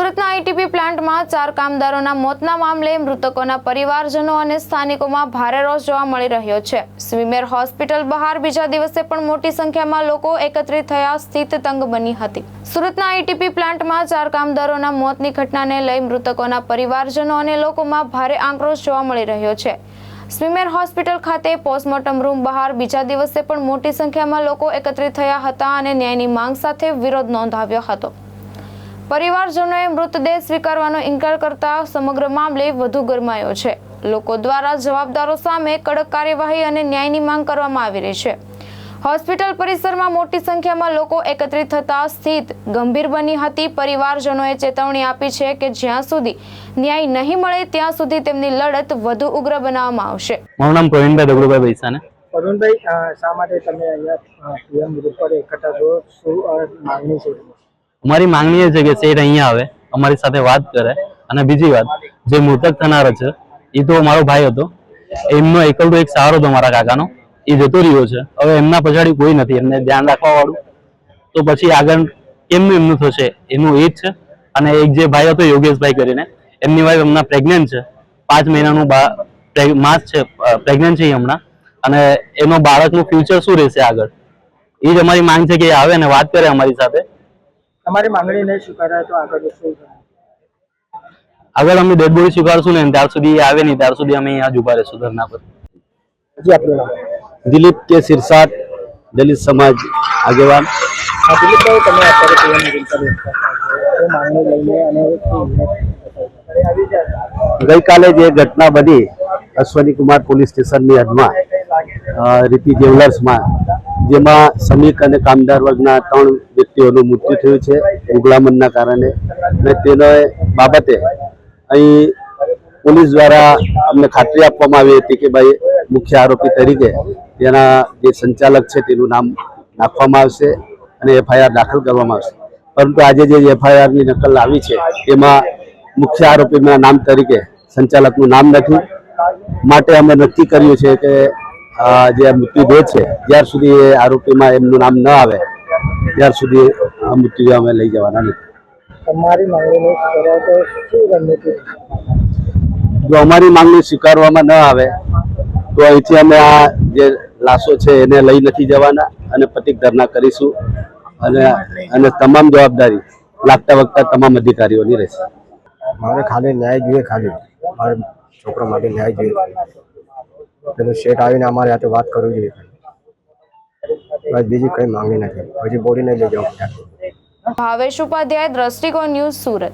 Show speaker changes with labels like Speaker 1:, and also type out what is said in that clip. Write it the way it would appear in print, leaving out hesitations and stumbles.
Speaker 1: સુરતના આઈટીપી પ્લાન્ટમાં 4 કામદારોના મોતના મામલે મૃતકોના પરિવારજનો અને સ્થાનિકોમાં ભારે રોષ જોવા મળી રહ્યો છે। સ્વીમેર હોસ્પિટલ બહાર બીજા દિવસે પણ મોટી સંખ્યામાં લોકો એકત્રિત થયા સ્થિતિ તંગ બની હતી। સુરતના આઈટીપી પ્લાન્ટમાં 4 કામદારોના મોતની ઘટનાને લઈ મૃતકોના પરિવારજનો અને લોકોમાં ભારે આક્રોશ જોવા મળી રહ્યો છે। સ્વીમેર હોસ્પિટલ ખાતે પોસ્ટમોર્ટમ રૂમ બહાર બીજા દિવસે પણ મોટી સંખ્યામાં લોકો એકત્રિત થયા હતા અને ન્યાયની માંગ સાથે વિરોધ નોંધાવ્યો હતો। પરિવારજનોએ મૃતદેહ સ્વીકારવાનો ઇનકાર કરતા સમગ્ર મામલે વધુ ગરમાયો છે। લોકો દ્વારા જવાબદારો સામે કડક કાર્યવાહી અને ન્યાયની માંગ કરવામાં આવી રહી છે। હોસ્પિટલ પરિસરમાં મોટી સંખ્યામાં લોકો એકત્રિત થતા સ્થિતિ ગંભીર બની હતી। પરિવારજનોએ ચેતવણી આપી છે કે જ્યાં સુધી ન્યાય નહીં મળે ત્યાં સુધી તેમની લડત વધુ ઉગ્ર બનાવવામાં આવશે।
Speaker 2: મારું નામ પ્રવીણભાઈ દગડુભાઈ પૈસાને।
Speaker 3: પ્રવીણભાઈ, શા માટે તમે અહીંયા પીએમ ગ્રુપ પર એકઠા છો? શું માંગણી છે?
Speaker 2: અમારી માંગણી એ છે કે શેઠ અહીંયા આવે, અમારી સાથે વાત કરે, અને બીજી વાત, જે મૃતક થનાર છે એ તો મારો ભાઈ હતો, એમનો એકલતો એક સહારો હતો મારા કાકાનો, એ જતો રહ્યો છે। હવે એમના પછાડી કોઈ નથી એમને ધ્યાન રાખવા વાળું, તો પછી આગળ એમનું થશે એનું એ જ છે। અને એક જે ભાઈ હતો યોગેશભાઈ કરીને, એમની વાઈફ હમણાં પ્રેગ્નન્ટ છે, 5 મહિનાનું માસ છે, પ્રેગ્નન્ટ છે હમણાં, અને એનો બાળકનું ફ્યુચર શું રહેશે આગળ, એ જ અમારી માંગ છે કે એ આવે અને વાત કરે અમારી સાથે।
Speaker 3: તમારી માંગણી નહીં સ્વીકારાય તો આગળ શું?
Speaker 2: આગળ અમે ડેડ બોડી સ્વીકારશું ને ત્યાર સુધી આવે નહીં ત્યાર સુધી અમે અહીંયા જ ઉભા રહીશું ધરના પર।
Speaker 3: જી, આપનું નામ?
Speaker 4: દિલીપ કે સિરસાટ, દલિત સમાજ આગેવાન।
Speaker 3: દિલીપભાઈ, તમે અત્યારે પીએમ ગ્રુપ પર એકઠા છો, શું માંગણી લઈને અને
Speaker 4: ગઈકાલે જે ઘટના બની અશ્વની કુમાર પોલીસ સ્ટેશનની હદમાં રીતિ જ્વેલર્સમાં, જેમાં શ્રમિક અને કામદાર વર્ગના 3 વ્યક્તિઓનું મૃત્યુ થયું છે ઉગલામણના કારણે, અને તેના બાબતે અહીં પોલીસ દ્વારા અમને ખાતરી આપવામાં આવી હતી કે ભાઈ મુખ્ય આરોપી તરીકે તેના જે સંચાલક છે તેનું નામ નાખવામાં આવશે અને એફઆઈઆર દાખલ કરવામાં આવશે। પરંતુ આજે જે એફઆઈઆરની નકલ આવી છે તેમાં મુખ્ય આરોપીના નામ તરીકે સંચાલકનું નામ નથી, માટે અમે નક્કી કર્યું છે કે જે મૃત્યુદેહ છે જ્યાર સુધી એ આરોપીમાં એમનું નામ ન આવે ત્યાર સુધી આ મૃત્યુદેહ અમે લઈ જવાના નથી।
Speaker 3: તમારી માંગણી નહીં સ્વીકારાય તો શું રણનીતિ?
Speaker 4: જો અમારી માંગણી સ્વીકારવામાં ન આવે તો અહીંથી અમે આ જે લાશો છે એને લઈ નથી જવાના અને પ્રતિક ધરના કરીશું, અને તમામ જવાબદારી લાગતા વખતે તમામ અધિકારીઓની રહેશે।
Speaker 5: મારે ખાલી ન્યાય જોઈએ, ખાલી મારા છોકરા માટે ન્યાય જોઈએ। પેલું શેઠ આવીને અમારે હાથે વાત કરવી જોઈએ, બસ બીજી કંઈ માંગણી નથી। હજી બોડી નહીં લઈ જાઉં।
Speaker 1: ભાવેશ ઉપાધ્યાય, દ્રષ્ટિકોણ ન્યૂઝ, સુરત।